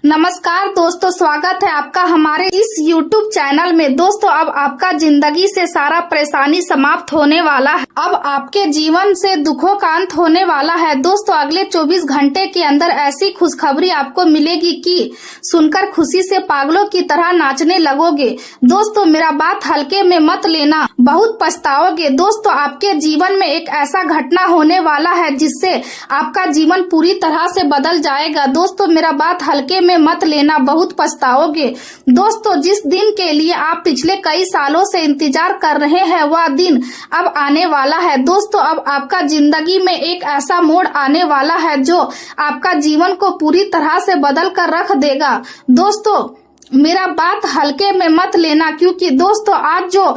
नमस्कार दोस्तों, स्वागत है आपका हमारे इस YouTube चैनल में। दोस्तों, अब आपका जिंदगी से सारा परेशानी समाप्त होने वाला है। अब आपके जीवन से दुखों का अंत होने वाला है। दोस्तों, अगले 24 घंटे के अंदर ऐसी खुशखबरी आपको मिलेगी कि सुनकर खुशी से पागलों की तरह नाचने लगोगे। दोस्तों, मेरा बात हल्के में मत लेना, बहुत पछताओगे। दोस्तों, आपके जीवन में एक ऐसा घटना होने वाला है जिससे आपका जीवन पूरी तरह से बदल जाएगा। दोस्तों, मेरा बात हल्के में मत लेना, बहुत पछताओगे। दोस्तों, जिस दिन के लिए आप पिछले कई सालों से इंतजार कर रहे हैं वह दिन अब आने वाला है। दोस्तों, अब आपका जिंदगी में एक ऐसा मोड़ आने वाला है जो आपका जीवन को पूरी तरह से बदल कर रख देगा। दोस्तों, मेरा बात हल्के में मत लेना, क्योंकि दोस्तों आज जो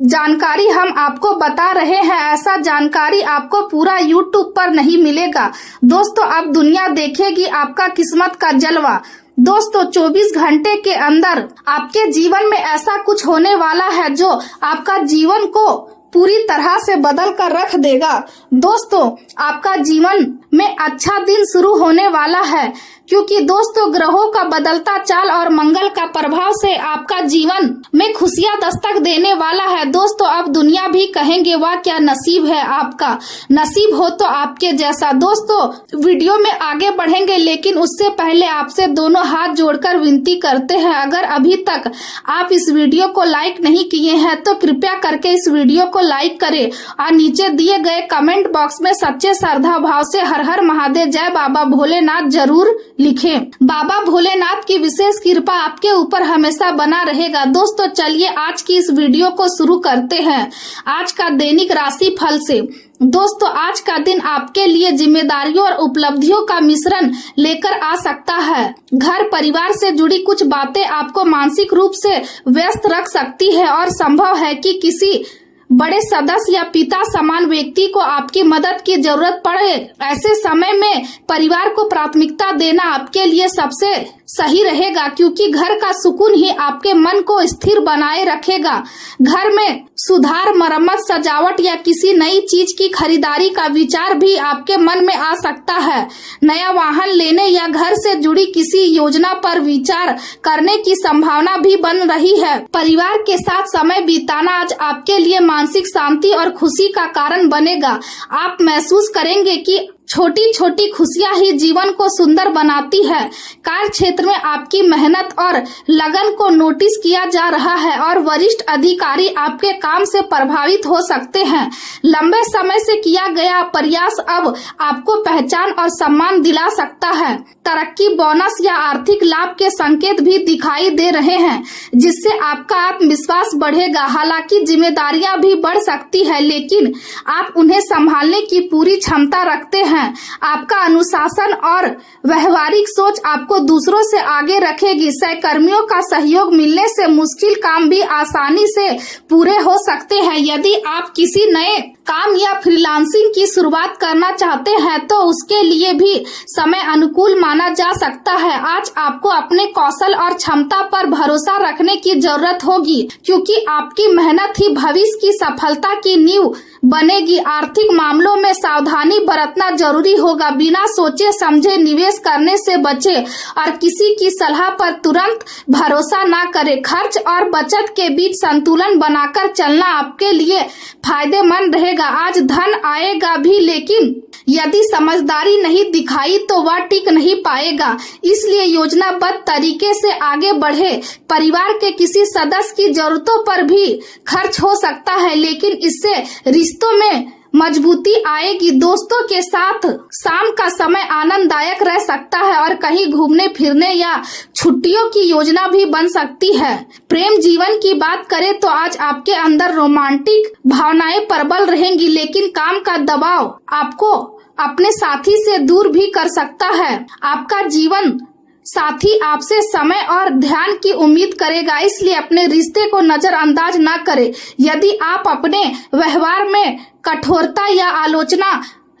जानकारी हम आपको बता रहे हैं ऐसा जानकारी आपको पूरा YouTube पर नहीं मिलेगा। दोस्तों, अब दुनिया देखेगी आपका किस्मत का जलवा। दोस्तों, 24 घंटे के अंदर आपके जीवन में ऐसा कुछ होने वाला है जो आपका जीवन को पूरी तरह से बदल कर रख देगा। दोस्तों, आपका जीवन में अच्छा दिन शुरू होने वाला है, क्योंकि दोस्तों ग्रहों का बदलता चाल और मंगल का प्रभाव से आपका जीवन में खुशियां दस्तक देने वाला है। दोस्तों, अब दुनिया भी कहेंगे वाह क्या नसीब है आपका, नसीब हो तो आपके जैसा। दोस्तों, वीडियो में आगे बढ़ेंगे, लेकिन उससे पहले आपसे दोनों हाथ जोड़कर विनती करते हैं, अगर अभी तक आप इस वीडियो को लाइक नहीं किए हैं तो कृपया करके इस वीडियो को लाइक करें और नीचे दिए गए कमेंट बॉक्स में सच्चे श्रद्धा भाव से हर हर महादेव, जय बाबा भोलेनाथ जरूर लिखें। बाबा भोलेनाथ की विशेष कृपा आपके ऊपर हमेशा बना रहेगा। दोस्तों, चलिए आज की इस वीडियो को शुरू करते हैं आज का दैनिक राशि फल से। दोस्तों, आज का दिन आपके लिए जिम्मेदारियों और उपलब्धियों का मिश्रण लेकर आ सकता है। घर परिवार से जुड़ी कुछ बातें आपको मानसिक रूप से व्यस्त रख सकती है और संभव है कि किसी बड़े सदस्य या पिता समान व्यक्ति को आपकी मदद की जरूरत पड़े। ऐसे समय में परिवार को प्राथमिकता देना आपके लिए सबसे सही रहेगा, क्योंकि घर का सुकून ही आपके मन को स्थिर बनाए रखेगा। घर में सुधार, मरम्मत, सजावट या किसी नई चीज की खरीदारी का विचार भी आपके मन में आ सकता है। नया वाहन लेने या घर से जुड़ी किसी योजना पर विचार करने की संभावना भी बन रही है। परिवार के साथ समय बिताना आज आपके लिए मानसिक शांति और खुशी का कारण बनेगा। आप महसूस करेंगे कि छोटी छोटी खुशियां ही जीवन को सुंदर बनाती है। कार्य क्षेत्र में आपकी मेहनत और लगन को नोटिस किया जा रहा है और वरिष्ठ अधिकारी आपके काम से प्रभावित हो सकते हैं। लंबे समय से किया गया प्रयास अब आपको पहचान और सम्मान दिला सकता है। तरक्की, बोनस या आर्थिक लाभ के संकेत भी दिखाई दे रहे हैं, जिससे आपका आत्मविश्वास बढ़ेगा। हालांकि जिम्मेदारियां भी बढ़ सकती है, लेकिन आप उन्हें संभालने की पूरी क्षमता रखते हैं। आपका अनुशासन और व्यवहारिक सोच आपको दूसरों से आगे रखेगी। सहकर्मियों का सहयोग मिलने से मुश्किल काम भी आसानी से पूरे हो सकते हैं। यदि आप किसी नए काम या फ्रीलांसिंग की शुरुआत करना चाहते हैं तो उसके लिए भी समय अनुकूल माना जा सकता है। आज आपको अपने कौशल और क्षमता पर भरोसा रखने की जरूरत होगी, क्योंकि आपकी मेहनत ही भविष्य की सफलता की नींव बनेगी। आर्थिक मामलों में सावधानी बरतना जरूरी होगा। बिना सोचे समझे निवेश करने से बचे और किसी की सलाह पर तुरंत भरोसा ना करें। खर्च और बचत के बीच संतुलन बनाकर चलना आपके लिए फायदेमंद रहेगा। आज धन आएगा भी, लेकिन यदि समझदारी नहीं दिखाई तो वह टिक नहीं पाएगा। इसलिए योजनाबद्ध तरीके से आगे बढ़े। परिवार के किसी सदस्य की जरूरतों पर भी खर्च हो सकता है, लेकिन इससे रिश्तों में मजबूती आएगी। दोस्तों के साथ शाम का समय आनंददायक रह सकता है और कहीं घूमने फिरने या छुट्टियों की योजना भी बन सकती है। प्रेम जीवन की बात करें तो आज आपके अंदर रोमांटिक भावनाएं प्रबल रहेंगी, लेकिन काम का दबाव आपको अपने साथी से दूर भी कर सकता है। आपका जीवन साथी आपसे समय और ध्यान की उम्मीद करेगा, इसलिए अपने रिश्ते को नजरअंदाज ना करें। यदि आप अपने व्यवहार में कठोरता या आलोचना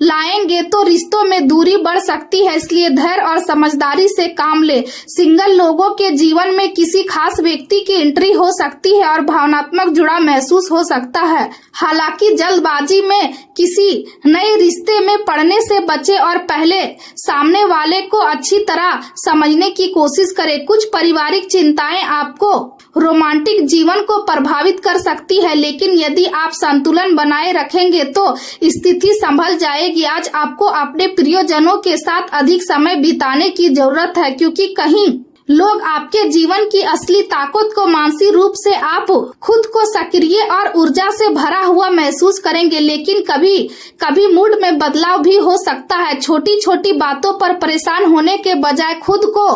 लाएंगे तो रिश्तों में दूरी बढ़ सकती है, इसलिए धैर्य और समझदारी से काम ले। सिंगल लोगों के जीवन में किसी खास व्यक्ति की एंट्री हो सकती है और भावनात्मक जुड़ाव महसूस हो सकता है। हालांकि जल्दबाजी में किसी नए रिश्ते में पड़ने से बचे और पहले सामने वाले को अच्छी तरह समझने की कोशिश करें। कुछ पारिवारिक चिंताएं आपको रोमांटिक जीवन को प्रभावित कर सकती है, लेकिन यदि आप संतुलन बनाए रखेंगे तो स्थिति संभल जाएगी। आज आपको अपने प्रियजनों के साथ अधिक समय बिताने की जरूरत है, क्योंकि कहीं लोग आपके जीवन की असली ताकत को मानसिक रूप से आप खुद को सक्रिय और ऊर्जा से भरा हुआ महसूस करेंगे, लेकिन कभी कभी मूड में बदलाव भी हो सकता है। छोटी छोटी बातों पर परेशान होने के बजाय खुद को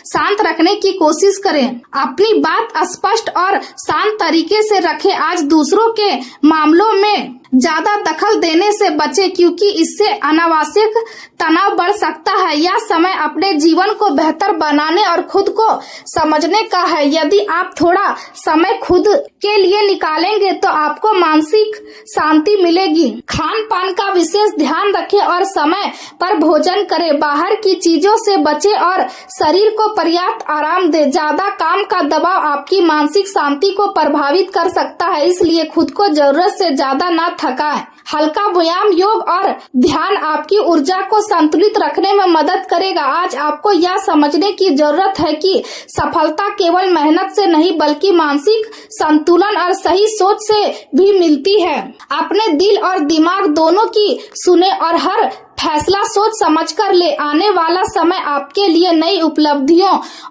शांत रखने की कोशिश करें। अपनी बात स्पष्ट और शांत तरीके से रखें। आज दूसरों के मामलों में ज्यादा दखल देने से बचें, क्योंकि इससे अनावश्यक तनाव बढ़ सकता है। यह समय अपने जीवन को बेहतर बनाने और खुद को समझने का है। यदि आप थोड़ा समय खुद के लिए निकालेंगे तो आपको मानसिक शांति मिलेगी। खान पान का विशेष ध्यान रखें और समय पर भोजन करें। बाहर की चीजों से बचें और शरीर को पर्याप्त आराम दें। ज्यादा काम का दबाव आपकी मानसिक शांति को प्रभावित कर सकता है, इसलिए खुद को जरूरत से ज्यादा न थकाएं। हल्का व्यायाम, योग और ध्यान आपकी ऊर्जा को संतुलित रखने में मदद करेगा। आज आपको यह समझने की जरूरत है कि सफलता केवल मेहनत से नहीं बल्कि मानसिक संतुलन और सही सोच से भी मिलती है। अपने दिल और दिमाग दोनों की सुने और हर फैसला सोच समझकर ले। आने वाला समय आपके लिए नई उपलब्धियों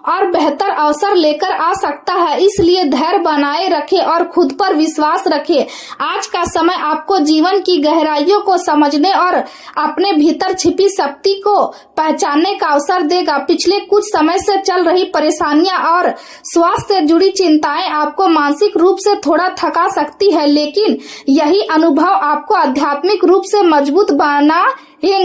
और बेहतर अवसर लेकर आ सकता है, इसलिए धैर्य बनाए रखें और खुद पर विश्वास रखें। आज का समय आपको जीवन की गहराइयों को समझने और अपने भीतर छिपी शक्ति को पहचानने का अवसर देगा। पिछले कुछ समय से चल रही परेशानियां और स्वास्थ्य से जुड़ी चिंताएं आपको मानसिक रूप से थोड़ा थका सकती है, लेकिन यही अनुभव आपको आध्यात्मिक रूप से मजबूत बनाएंगे।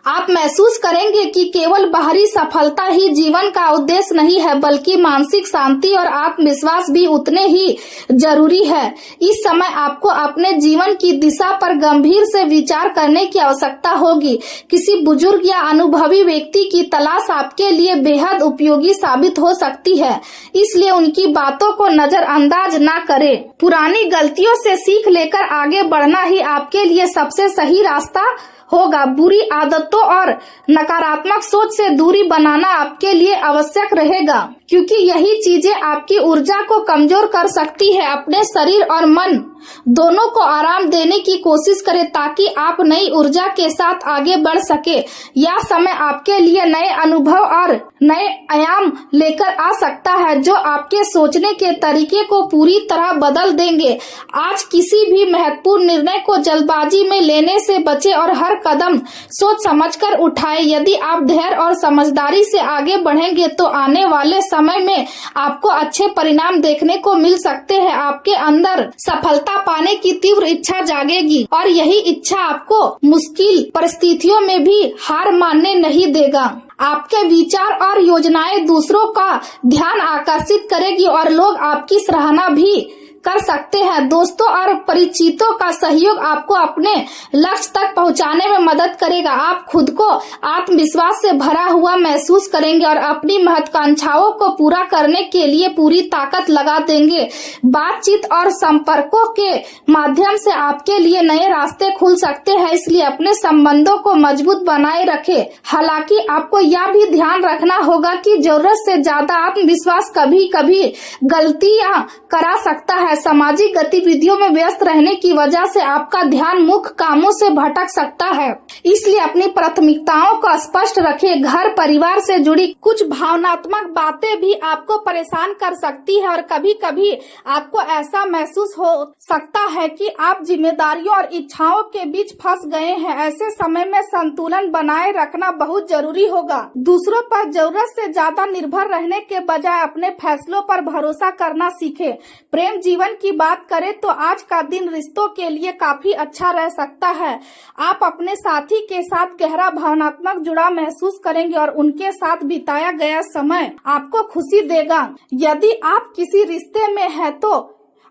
आप महसूस करेंगे कि केवल बाहरी सफलता ही जीवन का उद्देश्य नहीं है, बल्कि मानसिक शांति और आत्मविश्वास भी उतने ही जरूरी है। इस समय आपको अपने जीवन की दिशा पर गंभीर से विचार करने की आवश्यकता होगी। किसी बुजुर्ग या अनुभवी व्यक्ति की तलाश आपके लिए बेहद उपयोगी साबित हो सकती है, इसलिए उनकी बातों को नजरअंदाज न करें। पुरानी गलतियों से सीख लेकर आगे बढ़ना ही आपके लिए सबसे सही रास्ता होगा। बुरी आदतों और नकारात्मक सोच से दूरी बनाना आपके लिए आवश्यक रहेगा, क्योंकि यही चीजें आपकी ऊर्जा को कमजोर कर सकती है। अपने शरीर और मन दोनों को आराम देने की कोशिश करें ताकि आप नई ऊर्जा के साथ आगे बढ़ सके। यह समय आपके लिए नए अनुभव और नए आयाम लेकर आ सकता है, जो आपके सोचने के तरीके को पूरी तरह बदल देंगे। आज किसी भी महत्वपूर्ण निर्णय को जल्दबाजी में लेने से बचें और हर कदम सोच समझकर उठाएं। यदि आप धैर्य और समझदारी से आगे बढ़ेंगे तो आने वाले समय में आपको अच्छे परिणाम देखने को मिल सकते हैं। आपके अंदर सफलता पाने की तीव्र इच्छा जागेगी और यही इच्छा आपको मुश्किल परिस्थितियों में भी हार मानने नहीं देगा। आपके विचार और योजनाएं दूसरों का ध्यान आकर्षित करेगी और लोग आपकी सराहना भी कर सकते हैं। दोस्तों और परिचितों का सहयोग आपको अपने लक्ष्य तक पहुंचाने में मदद करेगा। आप खुद को आत्मविश्वास से भरा हुआ महसूस करेंगे और अपनी महत्वाकांक्षाओं को पूरा करने के लिए पूरी ताकत लगा देंगे। बातचीत और संपर्कों के माध्यम से आपके लिए नए रास्ते खुल सकते हैं, इसलिए अपने संबंधों को मजबूत बनाए रखें। हालांकि आपको यह भी ध्यान रखना होगा कि जरूरत से ज्यादा आत्मविश्वास कभी कभी गलतियां करा सकता है। सामाजिक गतिविधियों में व्यस्त रहने की वजह से आपका ध्यान मुख्य कामों से भटक सकता है, इसलिए अपनी प्राथमिकताओं को स्पष्ट रखें। घर परिवार से जुड़ी कुछ भावनात्मक बातें भी आपको परेशान कर सकती है और कभी कभी आपको ऐसा महसूस हो सकता है कि आप जिम्मेदारियों और इच्छाओं के बीच फंस गए हैं। ऐसे समय में संतुलन बनाए रखना बहुत जरूरी होगा। दूसरों पर जरूरत से ज्यादा निर्भर रहने के बजाय अपने फैसलों पर भरोसा करना सीखें। प्रेम जीवन की बात करें तो आज का दिन रिश्तों के लिए काफी अच्छा रह सकता है। आप अपने साथी के साथ गहरा भावनात्मक जुड़ाव महसूस करेंगे और उनके साथ बिताया गया समय आपको खुशी देगा। यदि आप किसी रिश्ते में हैं तो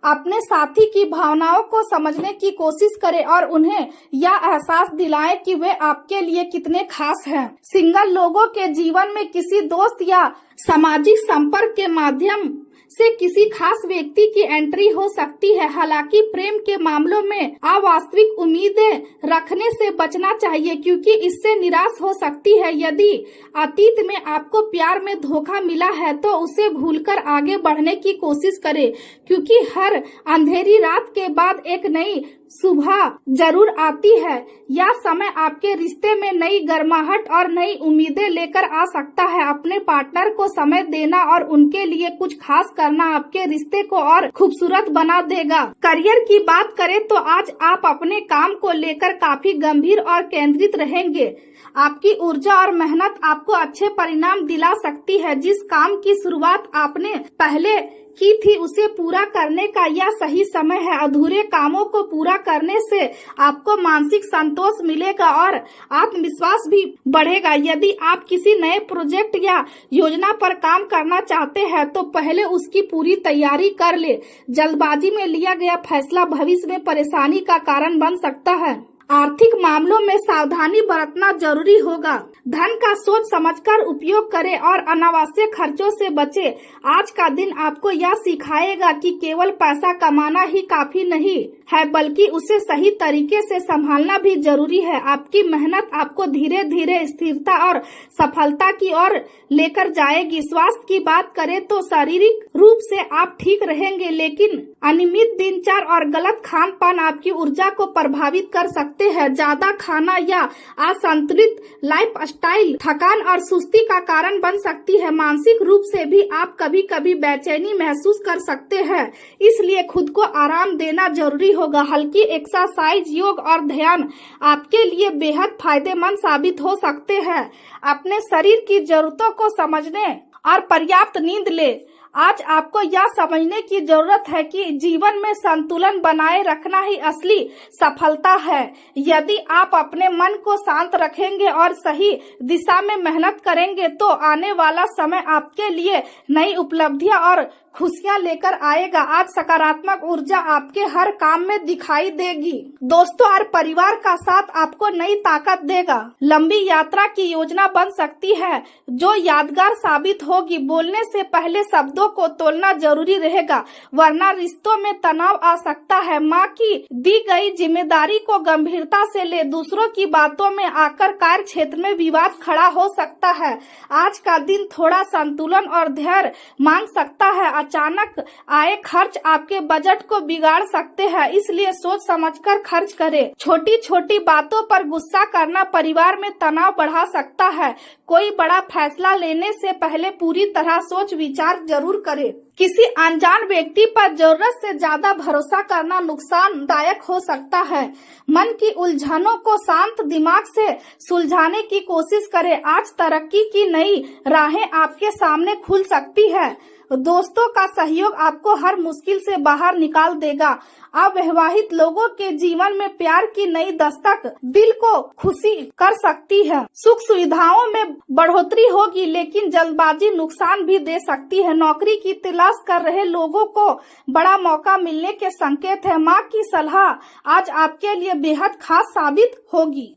अपने साथी की भावनाओं को समझने की कोशिश करें और उन्हें यह एहसास दिलाएं कि वे आपके लिए कितने खास हैं। सिंगल लोगों के जीवन में किसी दोस्त या सामाजिक संपर्क के माध्यम से किसी खास व्यक्ति की एंट्री हो सकती है। हालांकि प्रेम के मामलों में अवास्तविक उम्मीदें रखने से बचना चाहिए, क्योंकि इससे निराश हो सकती है। यदि अतीत में आपको प्यार में धोखा मिला है तो उसे भूलकर आगे बढ़ने की कोशिश करें, क्योंकि हर अंधेरी रात के बाद एक नई सुबह जरूर आती है। यह समय आपके रिश्ते में नई गर्माहट और नई उम्मीदें लेकर आ सकता है। अपने पार्टनर को समय देना और उनके लिए कुछ खास करना आपके रिश्ते को और खूबसूरत बना देगा। करियर की बात करें तो आज आप अपने काम को लेकर काफी गंभीर और केंद्रित रहेंगे। आपकी ऊर्जा और मेहनत आपको अच्छे परिणाम दिला सकती है। जिस काम की शुरुआत आपने पहले की थी उसे पूरा करने का यह सही समय है। अधूरे कामों को पूरा करने से आपको मानसिक संतोष मिलेगा और आत्मविश्वास भी बढ़ेगा। यदि आप किसी नए प्रोजेक्ट या योजना पर काम करना चाहते हैं तो पहले उसकी पूरी तैयारी कर ले। जल्दबाजी में लिया गया फैसला भविष्य में परेशानी का कारण बन सकता है। आर्थिक मामलों में सावधानी बरतना जरूरी होगा। धन का सोच समझकर उपयोग करें और अनावश्यक खर्चों से बचें। आज का दिन आपको यह सिखाएगा कि केवल पैसा कमाना ही काफी नहीं है, बल्कि उसे सही तरीके से संभालना भी जरूरी है। आपकी मेहनत आपको धीरे धीरे स्थिरता और सफलता की ओर लेकर जाएगी। स्वास्थ्य की बात करें तो शारीरिक रूप से आप ठीक रहेंगे, लेकिन अनियमित दिनचर्या और गलत खान पान आपकी ऊर्जा को प्रभावित कर सकते हैं। ज्यादा खाना या असंतुलित लाइफस्टाइल थकान और सुस्ती का कारण बन सकती है। मानसिक रूप से भी आप कभी कभी बेचैनी महसूस कर सकते हैं, इसलिए खुद को आराम देना जरूरी होगा। हल्की एक्सरसाइज, योग और ध्यान आपके लिए बेहद फायदेमंद साबित हो सकते हैं। अपने शरीर की जरूरतों को समझने और पर्याप्त नींद ले। आज आपको यह समझने की जरूरत है कि जीवन में संतुलन बनाए रखना ही असली सफलता है। यदि आप अपने मन को शांत रखेंगे और सही दिशा में मेहनत करेंगे तो आने वाला समय आपके लिए नई उपलब्धियां और खुशियां लेकर आएगा। आज सकारात्मक ऊर्जा आपके हर काम में दिखाई देगी। दोस्तों और परिवार का साथ आपको नई ताकत देगा। लंबी यात्रा की योजना बन सकती है जो यादगार साबित होगी। बोलने से पहले शब्दों को तोलना जरूरी रहेगा, वरना रिश्तों में तनाव आ सकता है। माँ की दी गई जिम्मेदारी को गंभीरता से ले। दूसरों की बातों में आकर कार्य क्षेत्र में विवाद खड़ा हो सकता है। आज का दिन थोड़ा संतुलन और धैर्य मांग सकता है। अचानक आए खर्च आपके बजट को बिगाड़ सकते हैं, इसलिए सोच समझकर खर्च करें। छोटी छोटी बातों पर गुस्सा करना परिवार में तनाव बढ़ा सकता है। कोई बड़ा फैसला लेने से पहले पूरी तरह सोच विचार जरूर करें। किसी अनजान व्यक्ति पर जरूरत से ज्यादा भरोसा करना नुकसानदायक हो सकता है। मन की उलझनों को शांत दिमाग से सुलझाने की कोशिश करें। आज तरक्की की नई राहें आपके सामने खुल सकती है। दोस्तों का सहयोग आपको हर मुश्किल से बाहर निकाल देगा। अविवाहित लोगों के जीवन में प्यार की नई दस्तक दिल को खुशी कर सकती है। सुख सुविधाओं में बढ़ोतरी होगी, लेकिन जल्दबाजी नुकसान भी दे सकती है। नौकरी की तलाश कर रहे लोगों को बड़ा मौका मिलने के संकेत है। माँ की सलाह आज आपके लिए बेहद खास साबित होगी।